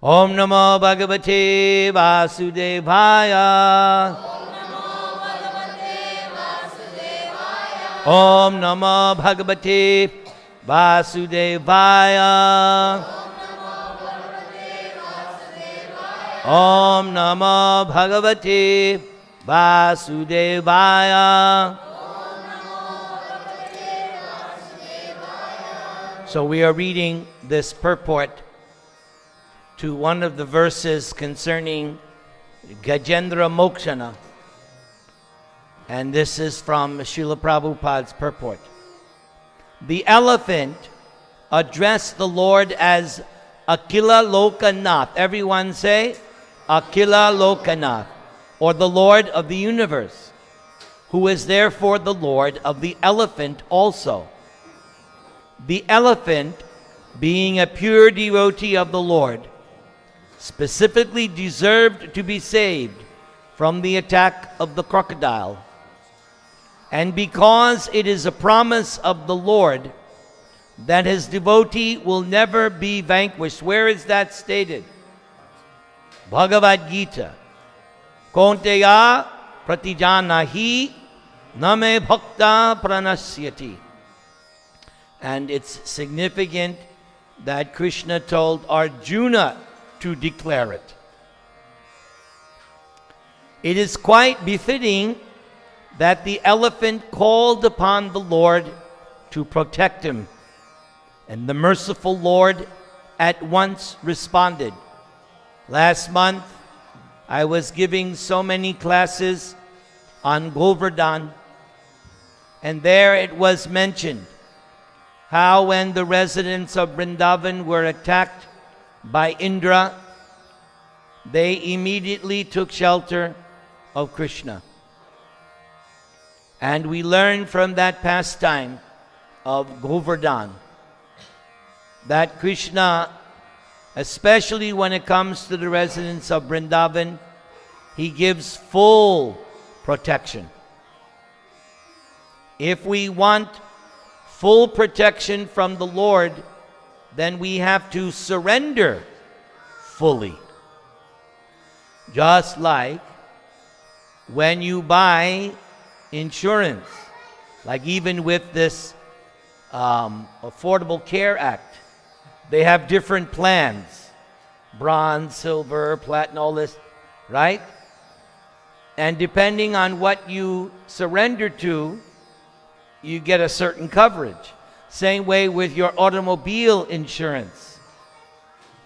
Om Namo Bhagavate Vasudevaya. Om Namo Bhagavate Vasudevaya. Om Namo Bhagavate Vasudevaya. So we are reading this purport to one of the verses concerning Gajendra-kathā. And this is from Srila Prabhupada's purport. The elephant addressed the Lord as Akila Lokanath. Everyone say, Akila Lokanath, or the Lord of the universe, who is therefore the Lord of the elephant also. The elephant, being a pure devotee of the Lord, specifically deserved to be saved from the attack of the crocodile. And because it is a promise of the Lord that his devotee will never be vanquished. Where is that stated? Bhagavad Gita. Konteya pratijanahi name bhakta pranasyati. And it's significant that Krishna told Arjuna to declare it. It is quite befitting that the elephant called upon the Lord to protect him. And the merciful Lord at once responded. Last month, I was giving so many classes on Govardhana, and there it was mentioned how when the residents of Vrindavan were attacked by Indra, they immediately took shelter of Krishna. And we learn from that pastime of Govardhana that Krishna, especially when it comes to the residents of Vrindavan, he gives full protection. If we want full protection from the Lord, then we have to surrender fully. Just like when you buy insurance, like even with this Affordable Care Act, they have different plans, bronze, silver, platinum, all this, right? And depending on what you surrender to, you get a certain coverage. Same way with your automobile insurance.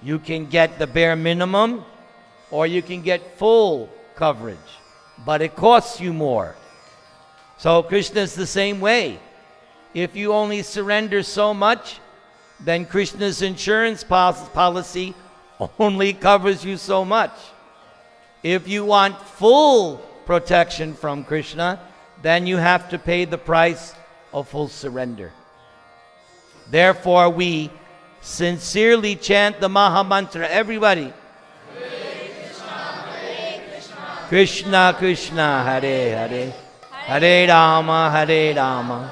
You can get the bare minimum or you can get full coverage, but it costs you more. So Krishna is the same way. If you only surrender so much, then Krishna's insurance policy only covers you so much. If you want full protection from Krishna, then you have to pay the price of full surrender. Therefore, we sincerely chant the Maha Mantra. Everybody. Krishna Krishna, Hare Hare, Hare Rama, Hare Rama.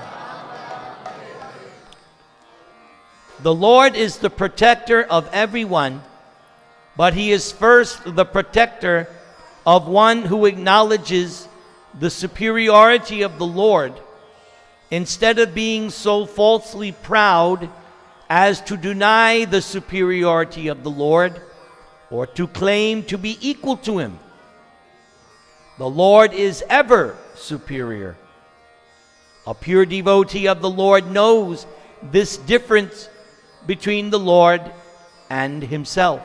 The Lord is the protector of everyone, but he is first the protector of one who acknowledges the superiority of the Lord, instead of being so falsely proud as to deny the superiority of the Lord or to claim to be equal to him. The Lord is ever superior. A pure devotee of the Lord knows this difference between the Lord and himself.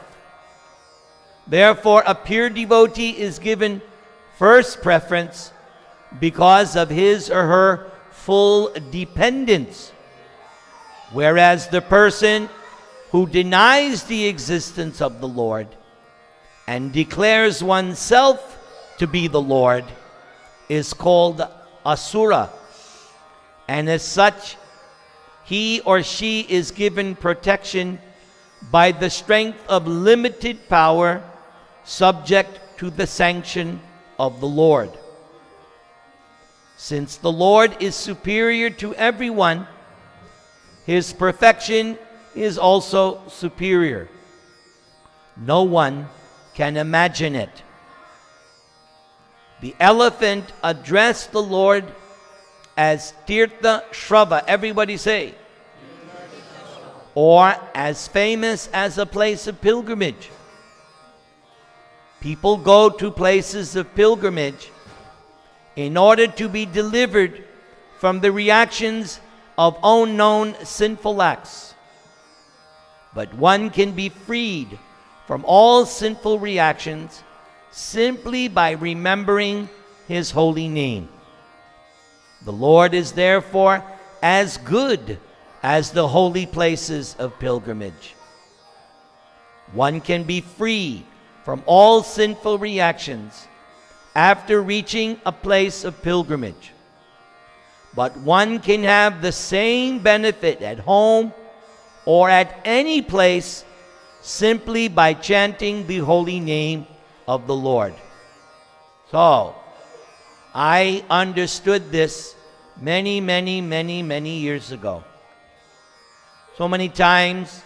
Therefore, a pure devotee is given first preference because of his or her full dependence, whereas the person who denies the existence of the Lord and declares oneself to be the Lord is called asura, and as such he or she is given protection by the strength of limited power, subject to the sanction of the Lord. Since the Lord is superior to everyone, his perfection is also superior. No one can imagine it. The elephant addressed the Lord as Tirtha Shrava. Everybody say. Or as famous as a place of pilgrimage. People go to places of pilgrimage in order to be delivered from the reactions of unknown sinful acts. But one can be freed from all sinful reactions simply by remembering His holy name. The Lord is therefore as good as the holy places of pilgrimage. One can be free from all sinful reactions after reaching a place of pilgrimage. But one can have the same benefit at home or at any place simply by chanting the holy name of the Lord. So, I understood this many years ago. So many times,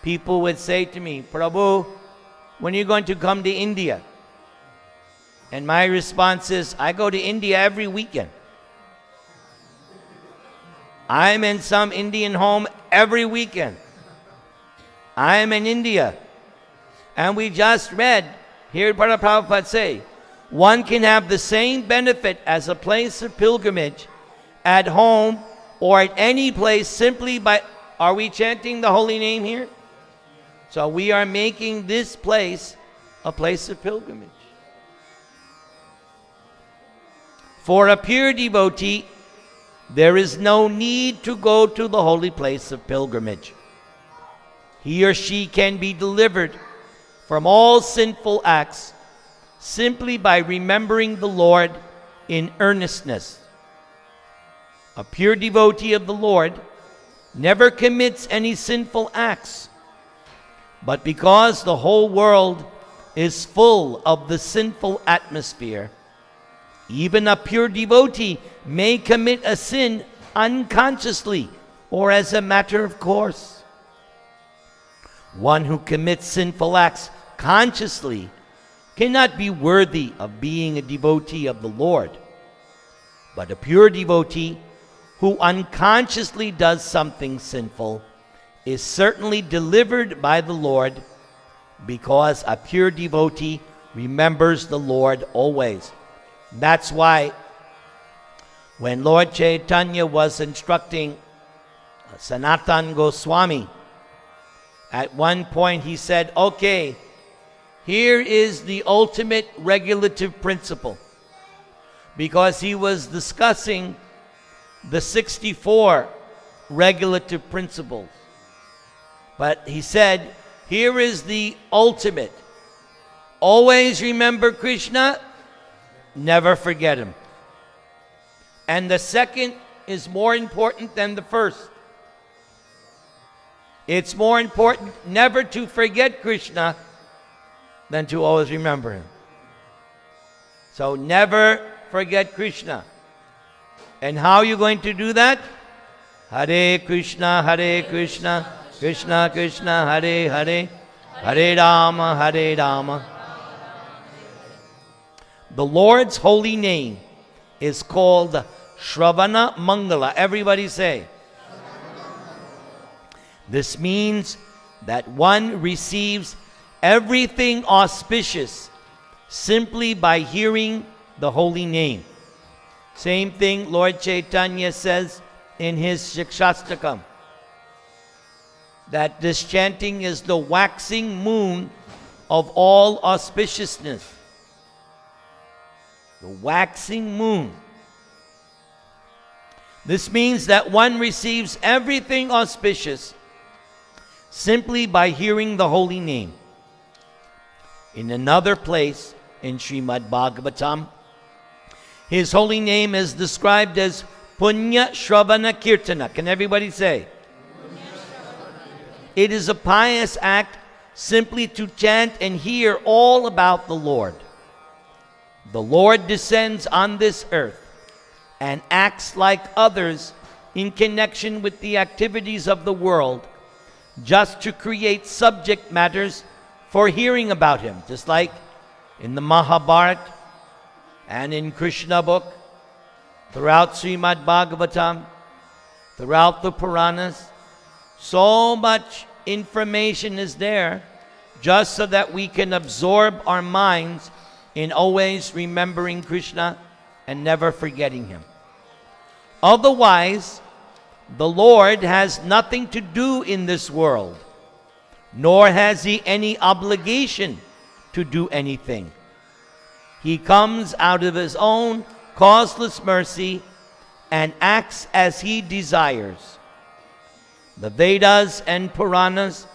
people would say to me, Prabhu, when are you going to come to India? And my response is, I go to India every weekend. I'm in some Indian home every weekend. I'm in India. And we just read, here Prabhupada say, one can have the same benefit as a place of pilgrimage at home or at any place simply by, are we chanting the holy name here? So we are making this place a place of pilgrimage. For a pure devotee, there is no need to go to the holy place of pilgrimage. He or she can be delivered from all sinful acts simply by remembering the Lord in earnestness. A pure devotee of the Lord never commits any sinful acts, but because the whole world is full of the sinful atmosphere, even a pure devotee may commit a sin unconsciously or as a matter of course. One who commits sinful acts consciously cannot be worthy of being a devotee of the Lord. But a pure devotee who unconsciously does something sinful is certainly delivered by the Lord, because a pure devotee remembers the Lord always. That's why when Lord Chaitanya was instructing Sanatana Goswami, at one point he said, okay, here is the ultimate regulative principle. Because he was discussing the 64 regulative principles. But he said, here is the ultimate. Always remember Krishna, never forget Him. And the second is more important than the first. It's more important never to forget Krishna than to always remember Him. So never forget Krishna. And how are you going to do that? Hare Krishna, Krishna Krishna, Hare Hare, Hare Rama. The Lord's holy name is called Shravana Mangala. Everybody say. This means that one receives everything auspicious simply by hearing the holy name. Same thing Lord Chaitanya says in his Shikshastakam, that this chanting is the waxing moon of all auspiciousness. The waxing moon. This means that one receives everything auspicious simply by hearing the holy name. In another place in Śrīmad-Bhāgavatam, His holy name is described as Punya Shravana Kirtana. Can everybody say? It is a pious act simply to chant and hear all about the Lord. The Lord descends on this earth and acts like others in connection with the activities of the world, just to create subject matters for hearing about him. Just like in the Mahabharata and in Krishna book, throughout Śrīmad-Bhāgavatam, throughout the Puranas, so much information is there just so that we can absorb our minds in always remembering Krishna and never forgetting him. Otherwise, the Lord has nothing to do in this world, nor has he any obligation to do anything. He comes out of his own causeless mercy and acts as he desires. The Vedas and Puranas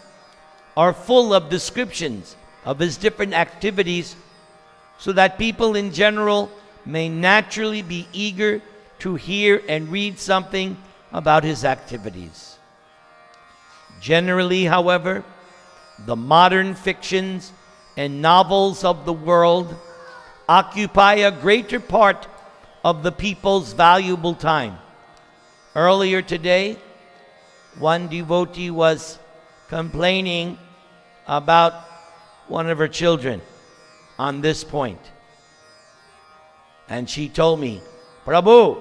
are full of descriptions of his different activities so that people in general may naturally be eager to hear and read something about his activities. Generally, however, the modern fictions and novels of the world occupy a greater part of the people's valuable time. Earlier today, one devotee was complaining about one of her children on this point. And she told me, Prabhu,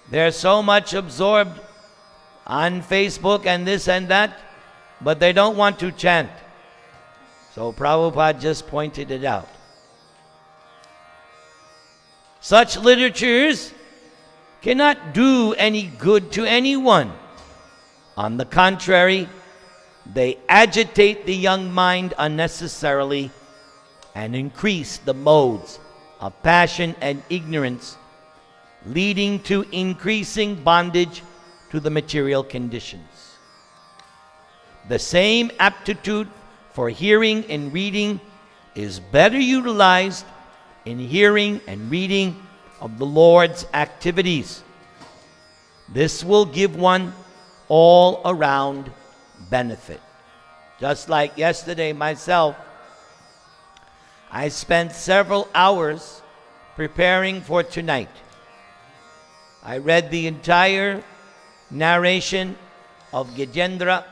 they're so much absorbed on Facebook and this and that, but they don't want to chant. So Prabhupada just pointed it out. Such literatures cannot do any good to anyone. On the contrary, they agitate the young mind unnecessarily and increase the modes of passion and ignorance, leading to increasing bondage to the material conditions. The same aptitude for hearing and reading is better utilized in hearing and reading of the Lord's activities. This will give one all-around benefit. Just like yesterday myself, I spent several hours preparing for tonight. I read the entire narration of Gajendra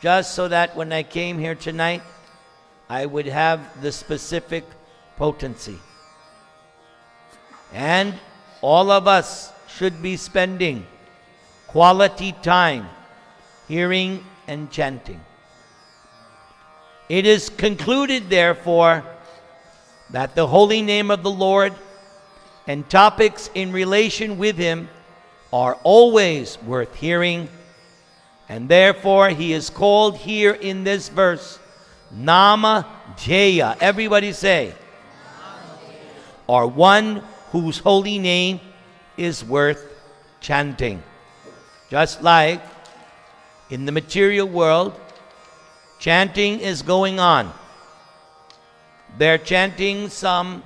just so that when I came here tonight, I would have the specific potency. And all of us should be spending quality time hearing and chanting. It is concluded, therefore, that the holy name of the Lord and topics in relation with him are always worth hearing, and therefore he is called here in this verse Nama Jaya. Everybody say, or one whose holy name is worth chanting. Just like in the material world, chanting is going on. They're chanting some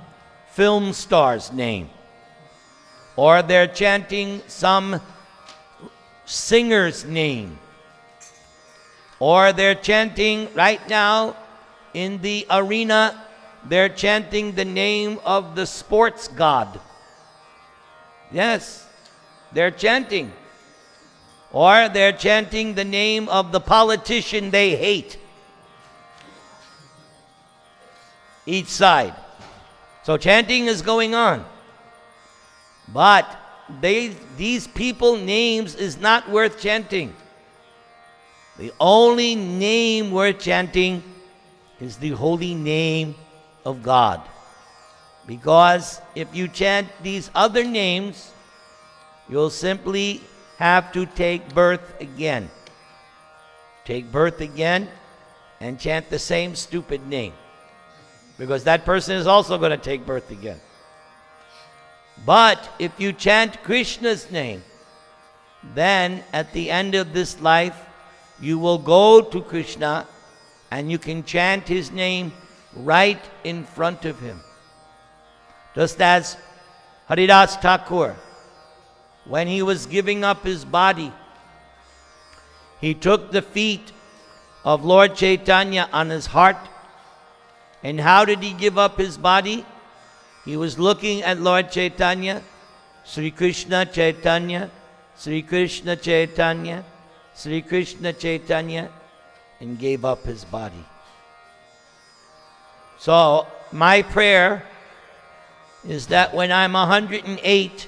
film star's name, or they're chanting some singer's name, or they're chanting right now in the arena, they're chanting the name of the sports god. Yes, they're chanting. Or they're chanting the name of the politician they hate. Each side. So chanting is going on. But these people names is not worth chanting. The only name worth chanting is the holy name of God. Because if you chant these other names, you'll simply have to take birth again. Take birth again and chant the same stupid name. Because that person is also going to take birth again. But if you chant Krishna's name, then at the end of this life, you will go to Krishna and you can chant his name right in front of him. Just as Haridas Thakur, when he was giving up his body, he took the feet of Lord Chaitanya on his heart. And how did he give up his body? He was looking at Lord Chaitanya, Sri Krishna Chaitanya, Sri Krishna Chaitanya, Sri Krishna Chaitanya, and gave up his body. So my prayer is that when I'm 108,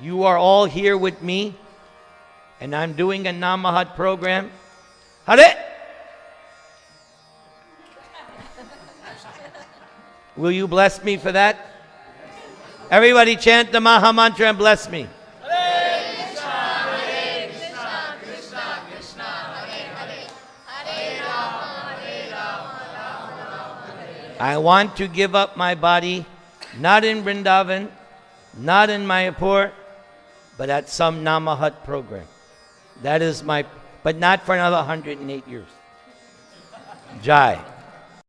you are all here with me, and I'm doing a Namahat program. Hare! Will you bless me for that? Everybody chant the Maha Mantra and bless me. Hare Krishna, Krishna Krishna, Hare Hare, Hare Rama, Rama Rama, Hare. I want to give up my body, not in Vrindavan, not in Mayapur, but at some Namahat program. That is my, but not for another 108 years. Jai.